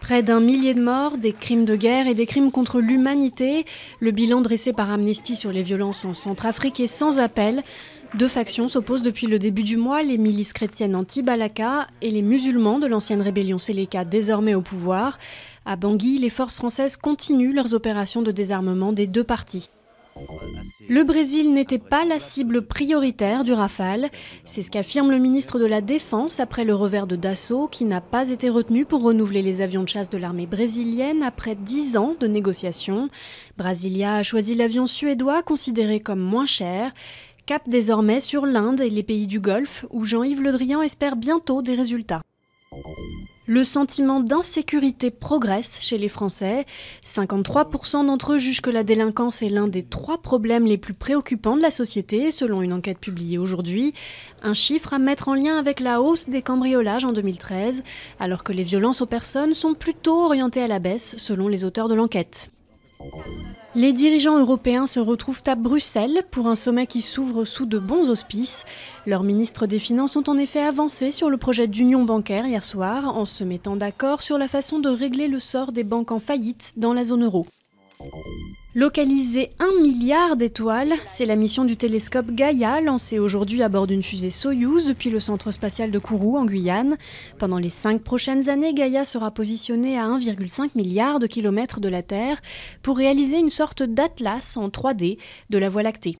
Près d'1 millier de morts, des crimes de guerre et des crimes contre l'humanité. Le bilan dressé par Amnesty sur les violences en Centrafrique est sans appel. Deux factions s'opposent depuis le début du mois, les milices chrétiennes anti-Balaka et les musulmans de l'ancienne rébellion Séléka désormais au pouvoir. À Bangui, les forces françaises continuent leurs opérations de désarmement des deux parties. Le Brésil n'était pas la cible prioritaire du Rafale. C'est ce qu'affirme le ministre de la Défense après le revers de Dassault, qui n'a pas été retenu pour renouveler les avions de chasse de l'armée brésilienne après 10 ans de négociations. Brasilia a choisi l'avion suédois considéré comme moins cher. Cap désormais sur l'Inde et les pays du Golfe, où Jean-Yves Le Drian espère bientôt des résultats. Le sentiment d'insécurité progresse chez les Français. 53% d'entre eux jugent que la délinquance est l'un des 3 problèmes les plus préoccupants de la société, selon une enquête publiée aujourd'hui. Un chiffre à mettre en lien avec la hausse des cambriolages en 2013, alors que les violences aux personnes sont plutôt orientées à la baisse, selon les auteurs de l'enquête. Les dirigeants européens se retrouvent à Bruxelles pour un sommet qui s'ouvre sous de bons auspices. Leurs ministres des Finances ont en effet avancé sur le projet d'union bancaire hier soir, en se mettant d'accord sur la façon de régler le sort des banques en faillite dans la zone euro. Localiser 1 milliard d'étoiles, c'est la mission du télescope Gaïa, lancé aujourd'hui à bord d'une fusée Soyouz depuis le centre spatial de Kourou en Guyane. Pendant les 5 prochaines années, Gaïa sera positionné à 1,5 milliard de kilomètres de la Terre pour réaliser une sorte d'atlas en 3D de la Voie lactée.